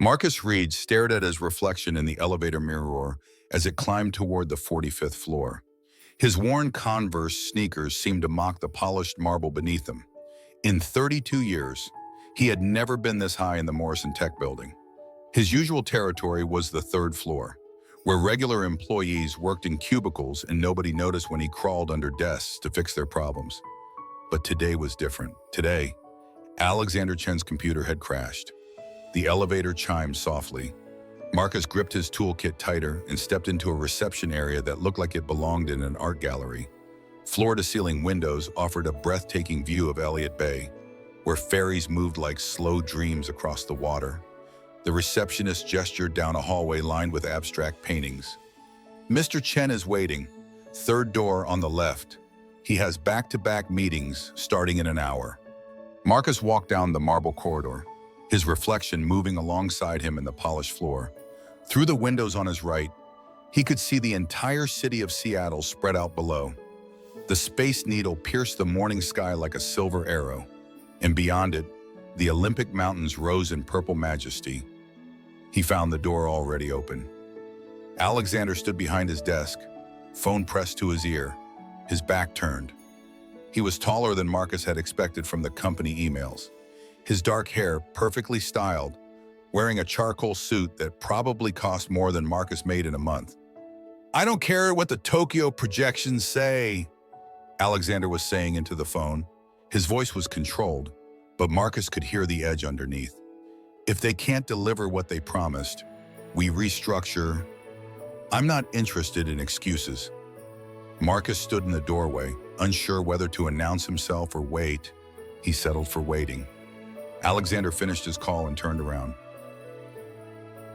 Marcus Reed stared at his reflection in the elevator mirror as it climbed toward the 45th floor. His worn Converse sneakers seemed to mock the polished marble beneath him. In 32 years, he had never been this high in the Morrison Tech building. His usual territory was the third floor, where regular employees worked in cubicles and nobody noticed when he crawled under desks to fix their problems. But today was different. Today, Alexander Chen's computer had crashed. The elevator chimed softly. Marcus gripped his toolkit tighter and stepped into a reception area that looked like it belonged in an art gallery. Floor-to-ceiling windows offered a breathtaking view of Elliott Bay, where ferries moved like slow dreams across the water. The receptionist gestured down a hallway lined with abstract paintings. "Mr. Chen is waiting. Third door on the left. He has back-to-back meetings starting in an hour." Marcus walked down the marble corridor, his reflection moving alongside him in the polished floor. Through the windows on his right, he could see the entire city of Seattle spread out below. The Space Needle pierced the morning sky like a silver arrow, and beyond it, the Olympic Mountains rose in purple majesty. He found the door already open. Alexander stood behind his desk, phone pressed to his ear, his back turned. He was taller than Marcus had expected from the company emails. His dark hair perfectly styled, wearing a charcoal suit that probably cost more than Marcus made in a month. "I don't care what the Tokyo projections say," Alexander was saying into the phone. His voice was controlled, but Marcus could hear the edge underneath. "If they can't deliver what they promised, we restructure. I'm not interested in excuses." Marcus stood in the doorway, unsure whether to announce himself or wait. He settled for waiting. Alexander finished his call and turned around.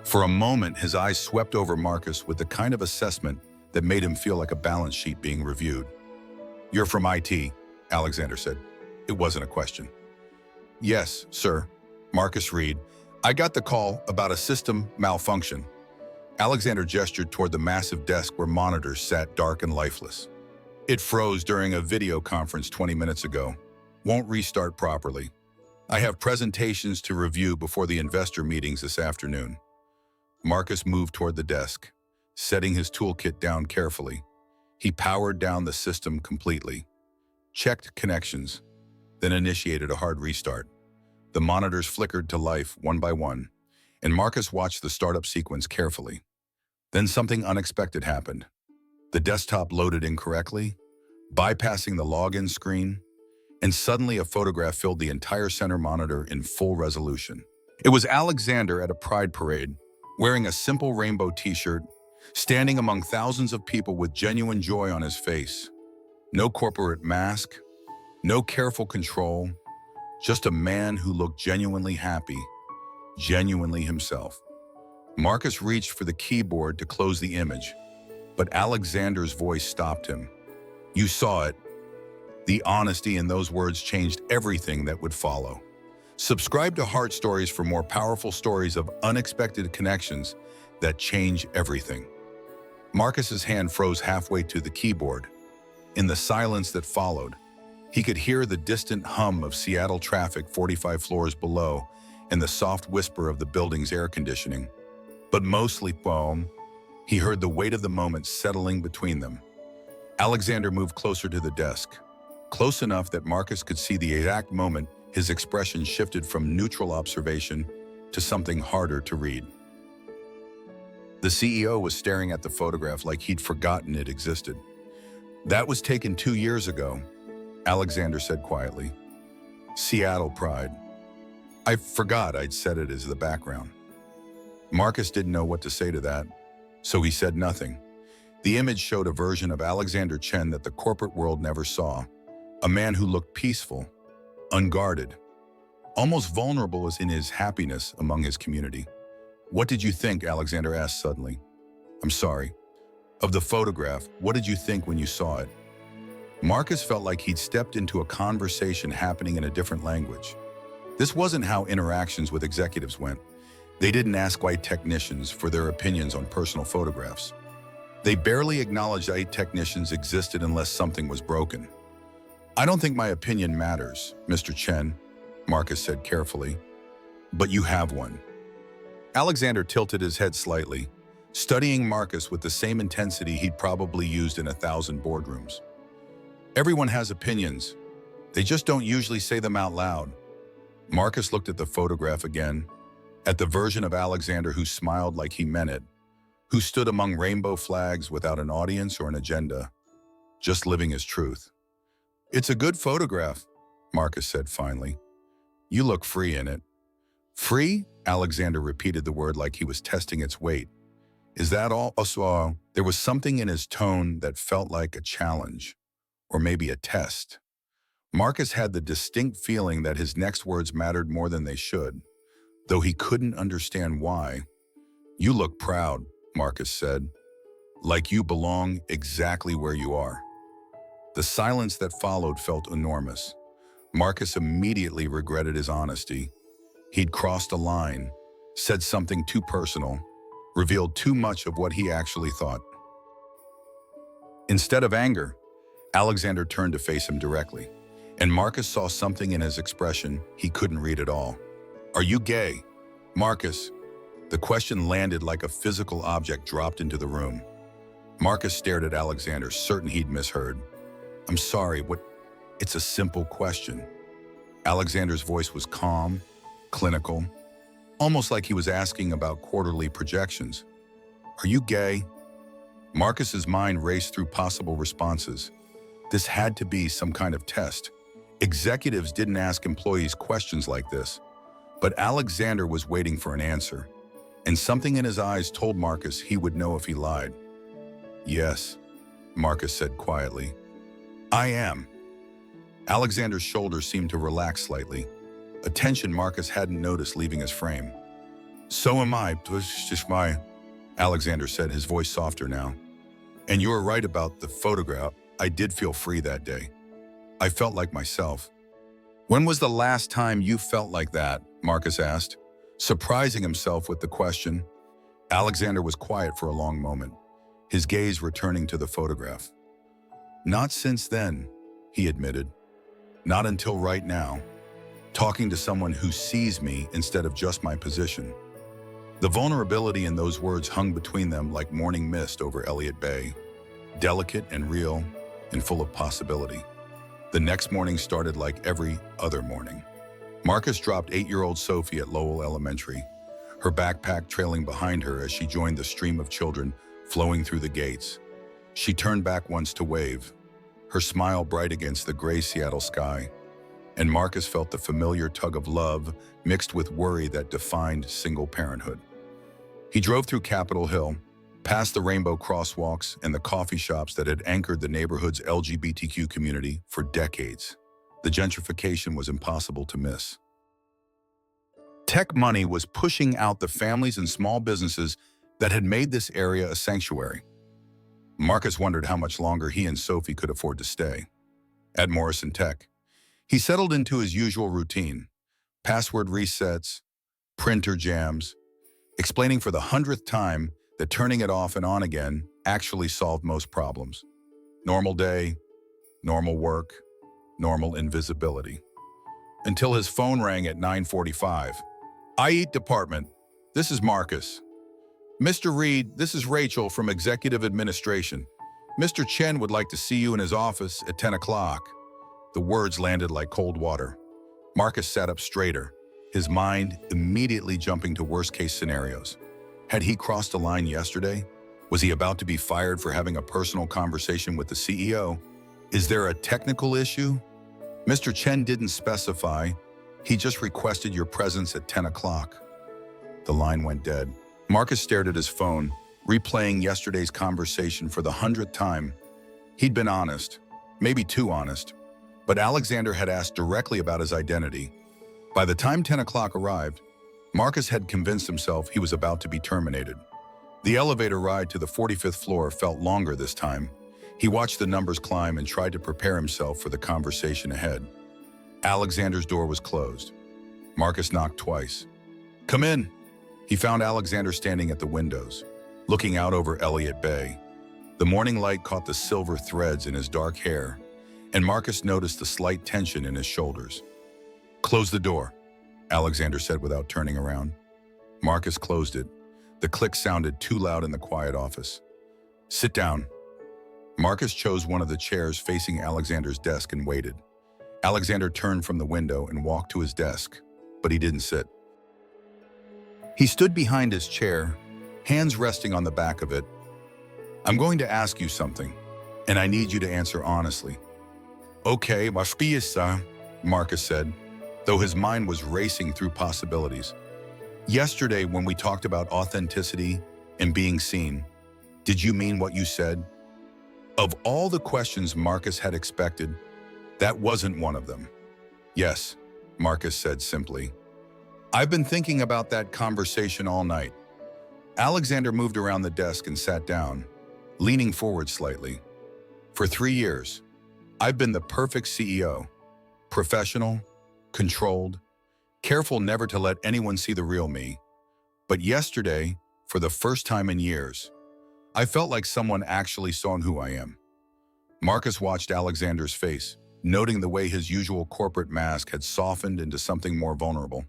For a moment, his eyes swept over Marcus with the kind of assessment that made him feel like a balance sheet being reviewed. "You're from IT," Alexander said. It wasn't a question. "Yes, sir." Marcus Reed. "I got the call about a system malfunction." Alexander gestured toward the massive desk where monitors sat dark and lifeless. "It froze during a video conference 20 minutes ago. Won't restart properly. I have presentations to review before the investor meetings this afternoon." Marcus moved toward the desk, setting his toolkit down carefully. He powered down the system completely, checked connections, then initiated a hard restart. The monitors flickered to life one by one, and Marcus watched the startup sequence carefully. Then something unexpected happened. The desktop loaded incorrectly, bypassing the login screen, and suddenly a photograph filled the entire center monitor in full resolution. It was Alexander at a pride parade, wearing a simple rainbow t-shirt, standing among thousands of people with genuine joy on his face. No corporate mask, no careful control, just a man who looked genuinely happy, genuinely himself. Marcus reached for the keyboard to close the image, but Alexander's voice stopped him. "You saw it." The honesty in those words changed everything that would follow. Subscribe to Heart Stories for more powerful stories of unexpected connections that change everything. Marcus's hand froze halfway to the keyboard. In the silence that followed, he could hear the distant hum of Seattle traffic 45 floors below and the soft whisper of the building's air conditioning. But mostly, he heard the weight of the moment settling between them. Alexander moved closer to the desk, close enough that Marcus could see the exact moment his expression shifted from neutral observation to something harder to read. The CEO was staring at the photograph like he'd forgotten it existed. "That was taken 2 years ago," Alexander said quietly. "Seattle pride. I forgot I'd set it as the background." Marcus didn't know what to say to that, so he said nothing. The image showed a version of Alexander Chen that the corporate world never saw, a man who looked peaceful, unguarded, almost vulnerable as in his happiness among his community. "What did you think?" Alexander asked suddenly. "I'm sorry. Of the photograph, what did you think when you saw it?" Marcus felt like he'd stepped into a conversation happening in a different language. This wasn't how interactions with executives went. They didn't ask white technicians for their opinions on personal photographs. They barely acknowledged IT technicians existed unless something was broken. "I don't think my opinion matters, Mr. Chen," Marcus said carefully. "But you have one." Alexander tilted his head slightly, studying Marcus with the same intensity he'd probably used in 1,000 boardrooms. Everyone has opinions. They just don't usually say them out loud. Marcus looked at the photograph again, at the version of Alexander who smiled like he meant it, who stood among rainbow flags without an audience or an agenda, just living his truth. "It's a good photograph," Marcus said finally. "You look free in it." "Free?" Alexander repeated the word like he was testing its weight. "Is that all?" Also, there was something in his tone that felt like a challenge, or maybe a test. Marcus had the distinct feeling that his next words mattered more than they should, though he couldn't understand why. "You look proud," Marcus said, "like you belong exactly where you are." The silence that followed felt enormous. Marcus immediately regretted his honesty. He'd crossed a line, said something too personal, revealed too much of what he actually thought. Instead of anger, Alexander turned to face him directly, and Marcus saw something in his expression he couldn't read at all. "Are you gay?" "Marcus." The question landed like a physical object dropped into the room. Marcus stared at Alexander, certain he'd misheard. "I'm sorry, what? It's a simple question." Alexander's voice was calm, clinical, almost like he was asking about quarterly projections. "Are you gay?" Marcus's mind raced through possible responses. This had to be some kind of test. Executives didn't ask employees questions like this, but Alexander was waiting for an answer, and something in his eyes told Marcus he would know if he lied. "Yes," Marcus said quietly. "I am." Alexander's shoulders seemed to relax slightly, a tension Marcus hadn't noticed leaving his frame. "So am I, Alexander said, his voice softer now. "And you were right about the photograph. I did feel free that day. I felt like myself." "When was the last time you felt like that?" Marcus asked, surprising himself with the question. Alexander was quiet for a long moment, his gaze returning to the photograph. "Not since then," he admitted. "Not until right now, talking to someone who sees me instead of just my position." The vulnerability in those words hung between them like morning mist over Elliott Bay, delicate and real and full of possibility. The next morning started like every other morning. Marcus dropped 8-year-old Sophie at Lowell Elementary, her backpack trailing behind her as she joined the stream of children flowing through the gates. She turned back once to wave, her smile bright against the gray Seattle sky, and Marcus felt the familiar tug of love mixed with worry that defined single parenthood. He drove through Capitol Hill, past the rainbow crosswalks and the coffee shops that had anchored the neighborhood's LGBTQ community for decades. The gentrification was impossible to miss. Tech money was pushing out the families and small businesses that had made this area a sanctuary. Marcus wondered how much longer he and Sophie could afford to stay. At Morrison Tech, he settled into his usual routine: password resets, printer jams, explaining for the 100th time that turning it off and on again actually solved most problems. Normal day, normal work, normal invisibility. Until his phone rang at 9:45. "IET department, this is Marcus." "Mr. Reed, this is Rachel from Executive Administration. Mr. Chen would like to see you in his office at 10 o'clock. The words landed like cold water. Marcus sat up straighter, his mind immediately jumping to worst-case scenarios. Had he crossed a line yesterday? Was he about to be fired for having a personal conversation with the CEO? Is there a technical issue? Mr. Chen didn't specify. He just requested your presence at 10 o'clock. The line went dead. Marcus stared at his phone, replaying yesterday's conversation for the 100th time. He'd been honest, maybe too honest, but Alexander had asked directly about his identity. By the time 10 o'clock arrived, Marcus had convinced himself he was about to be terminated. The elevator ride to the 45th floor felt longer this time. He watched the numbers climb and tried to prepare himself for the conversation ahead. Alexander's door was closed. Marcus knocked twice. "Come in." He found Alexander standing at the windows, looking out over Elliott Bay. The morning light caught the silver threads in his dark hair, and Marcus noticed the slight tension in his shoulders. "Close the door," Alexander said without turning around. Marcus closed it. The click sounded too loud in the quiet office. Sit down. Marcus chose one of the chairs facing Alexander's desk and waited. Alexander turned from the window and walked to his desk, but he didn't sit. He stood behind his chair, hands resting on the back of it. I'm going to ask you something, and I need you to answer honestly. Okay, Marcus said, though his mind was racing through possibilities. Yesterday, when we talked about authenticity and being seen, did you mean what you said? Of all the questions Marcus had expected, that wasn't one of them. Yes, Marcus said simply. I've been thinking about that conversation all night. Alexander moved around the desk and sat down, leaning forward slightly. For 3 years, I've been the perfect CEO. Professional, controlled, careful never to let anyone see the real me. But yesterday, for the first time in years, I felt like someone actually saw who I am. Marcus watched Alexander's face, noting the way his usual corporate mask had softened into something more vulnerable.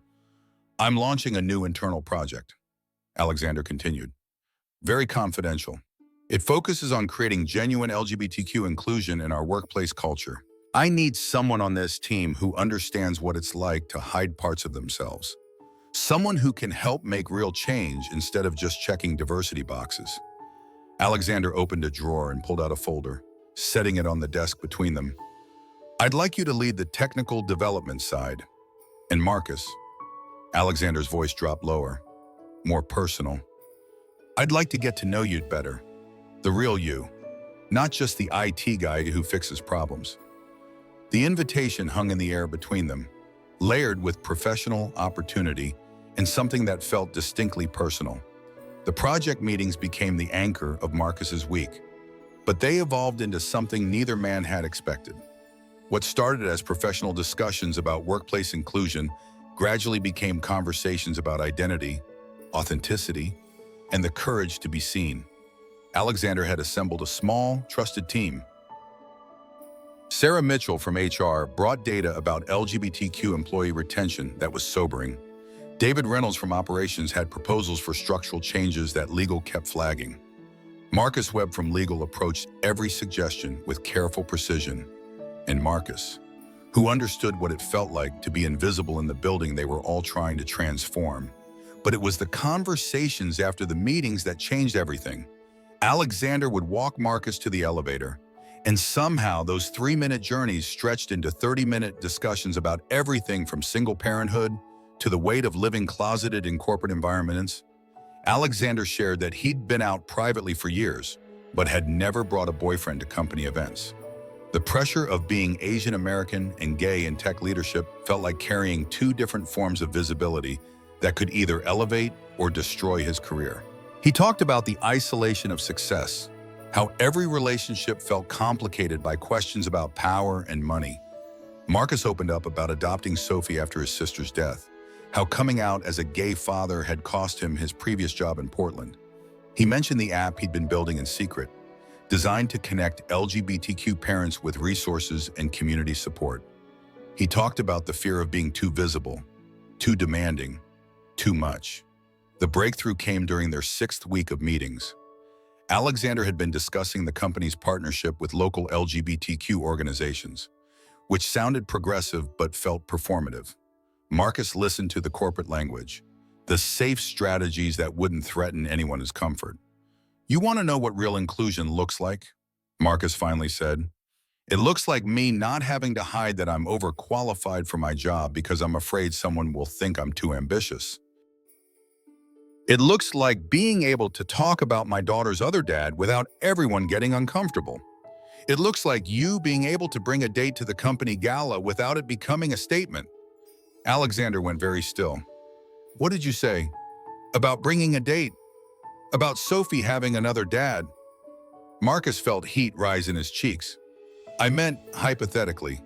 I'm launching a new internal project, Alexander continued. Very confidential. It focuses on creating genuine LGBTQ inclusion in our workplace culture. I need someone on this team who understands what it's like to hide parts of themselves. Someone who can help make real change instead of just checking diversity boxes. Alexander opened a drawer and pulled out a folder, setting it on the desk between them. I'd like you to lead the technical development side. And Marcus, Alexander's voice dropped lower, more personal. I'd like to get to know you better. The real you, not just the IT guy who fixes problems. The invitation hung in the air between them, layered with professional opportunity and something that felt distinctly personal. The project meetings became the anchor of Marcus's week, but they evolved into something neither man had expected. What started as professional discussions about workplace inclusion gradually became conversations about identity, authenticity, and the courage to be seen. Alexander had assembled a small, trusted team. Sarah Mitchell from HR brought data about LGBTQ employee retention that was sobering. David Reynolds from operations had proposals for structural changes that legal kept flagging. Marcus Webb from legal approached every suggestion with careful precision. And Marcus, who understood what it felt like to be invisible in the building they were all trying to transform. But it was the conversations after the meetings that changed everything. Alexander would walk Marcus to the elevator, and somehow those 3-minute journeys stretched into 30-minute discussions about everything from single parenthood to the weight of living closeted in corporate environments. Alexander shared that he'd been out privately for years, but had never brought a boyfriend to company events. The pressure of being Asian American and gay in tech leadership felt like carrying 2 different forms of visibility that could either elevate or destroy his career. He talked about the isolation of success, how every relationship felt complicated by questions about power and money. Marcus opened up about adopting Sophie after his sister's death, how coming out as a gay father had cost him his previous job in Portland. He mentioned the app he'd been building in secret, designed to connect LGBTQ parents with resources and community support. He talked about the fear of being too visible, too demanding, too much. The breakthrough came during their 6th week of meetings. Alexander had been discussing the company's partnership with local LGBTQ organizations, which sounded progressive but felt performative. Marcus listened to the corporate language, the safe strategies that wouldn't threaten anyone's comfort. You want to know what real inclusion looks like? Marcus finally said. It looks like me not having to hide that I'm overqualified for my job because I'm afraid someone will think I'm too ambitious. It looks like being able to talk about my daughter's other dad without everyone getting uncomfortable. It looks like you being able to bring a date to the company gala without it becoming a statement. Alexander went very still. What did you say? About bringing a date? About Sophie having another dad? Marcus felt heat rise in his cheeks. I meant, hypothetically,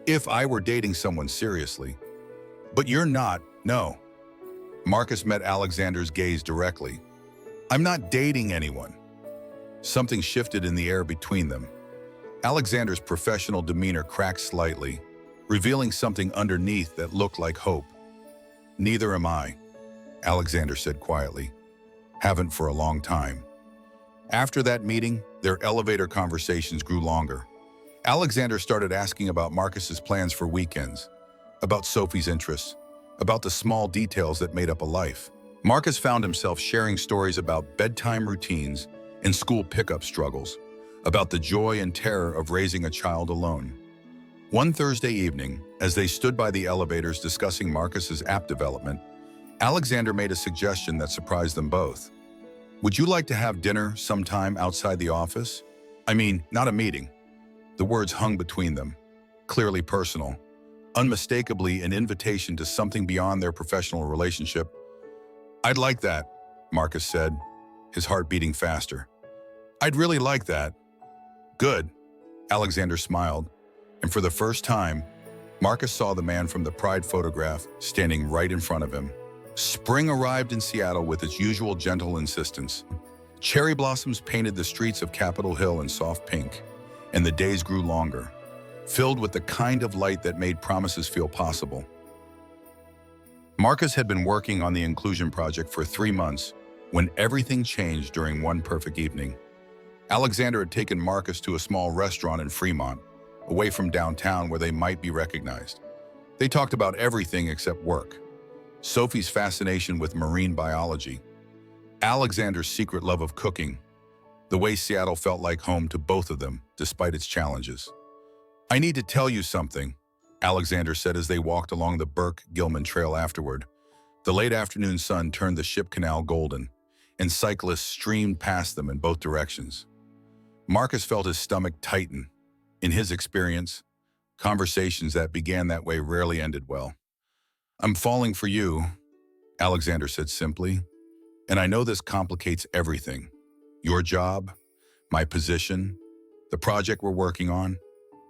if I were dating someone seriously. But you're not, no. Marcus met Alexander's gaze directly. I'm not dating anyone. Something shifted in the air between them. Alexander's professional demeanor cracked slightly, revealing something underneath that looked like hope. Neither am I. Alexander said quietly. Haven't for a long time. After that meeting, their elevator conversations grew longer. Alexander started asking about Marcus's plans for weekends, about Sophie's interests, about the small details that made up a life. Marcus found himself sharing stories about bedtime routines and school pickup struggles, about the joy and terror of raising a child alone. One Thursday evening, as they stood by the elevators discussing Marcus's app development, Alexander made a suggestion that surprised them both. Would you like to have dinner sometime outside the office? I mean, not a meeting. The words hung between them, clearly personal, unmistakably an invitation to something beyond their professional relationship. I'd like that, Marcus said, his heart beating faster. I'd really like that. Good, Alexander smiled, and for the first time, Marcus saw the man from the Pride photograph standing right in front of him. Spring arrived in Seattle with its usual gentle insistence. Cherry blossoms painted the streets of Capitol Hill in soft pink, and the days grew longer, filled with the kind of light that made promises feel possible. Marcus had been working on the inclusion project for 3 months when everything changed during one perfect evening. Alexander had taken Marcus to a small restaurant in Fremont, away from downtown where they might be recognized. They talked about everything except work. Sophie's fascination with marine biology, Alexander's secret love of cooking, the way Seattle felt like home to both of them, despite its challenges. I need to tell you something, Alexander said as they walked along the Burke-Gilman Trail afterward. The late afternoon sun turned the ship canal golden, and cyclists streamed past them in both directions. Marcus felt his stomach tighten. In his experience, conversations that began that way rarely ended well. I'm falling for you, Alexander said simply, and I know this complicates everything. Your job, my position, the project we're working on,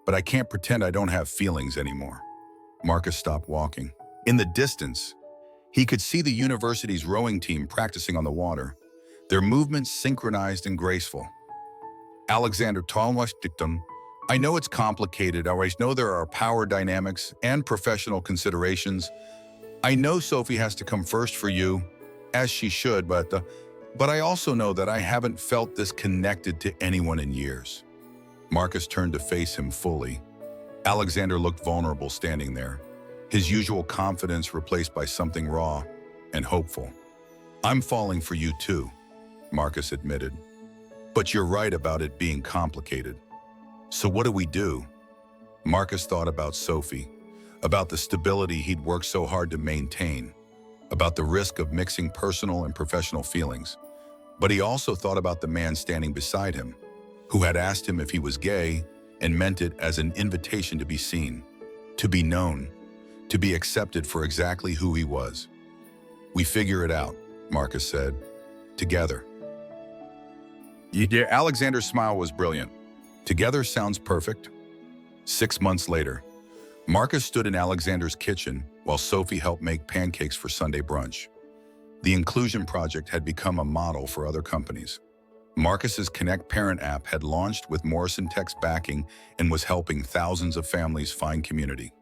but I can't pretend I don't have feelings anymore. Marcus stopped walking. In the distance, he could see the university's rowing team practicing on the water, their movements synchronized and graceful. Alexander Talmash-Dictum, I know it's complicated. I know there are power dynamics and professional considerations. I know Sophie has to come first for you, as she should, but I also know that I haven't felt this connected to anyone in years. Marcus turned to face him fully. Alexander looked vulnerable standing there, his usual confidence replaced by something raw and hopeful. I'm falling for you too, Marcus admitted. But you're right about it being complicated. So what do we do? Marcus thought about Sophie, about the stability he'd worked so hard to maintain, about the risk of mixing personal and professional feelings. But he also thought about the man standing beside him, who had asked him if he was gay and meant it as an invitation to be seen, to be known, to be accepted for exactly who he was. We figure it out, Marcus said, together. Alexander's smile was brilliant. Together sounds perfect. 6 months later, Marcus stood in Alexander's kitchen while Sophie helped make pancakes for Sunday brunch. The Inclusion Project had become a model for other companies. Marcus's Connect Parent app had launched with Morrison Tech's backing and was helping thousands of families find community.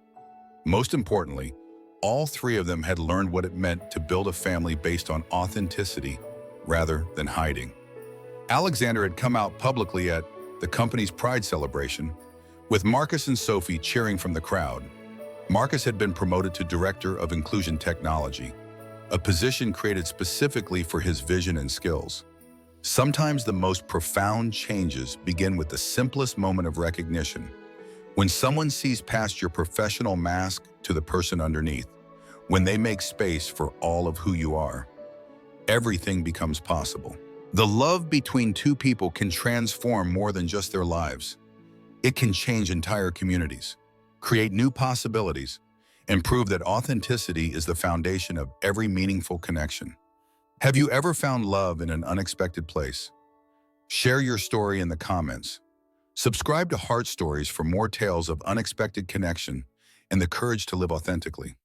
Most importantly, all three of them had learned what it meant to build a family based on authenticity rather than hiding. Alexander had come out publicly at the company's Pride celebration, with Marcus and Sophie cheering from the crowd. Marcus had been promoted to Director of Inclusion Technology, a position created specifically for his vision and skills. Sometimes the most profound changes begin with the simplest moment of recognition, when someone sees past your professional mask to the person underneath, when they make space for all of who you are. Everything becomes possible. The love between two people can transform more than just their lives. It can change entire communities, create new possibilities, and prove that authenticity is the foundation of every meaningful connection. Have you ever found love in an unexpected place? Share your story in the comments. Subscribe to Heart Stories for more tales of unexpected connection and the courage to live authentically.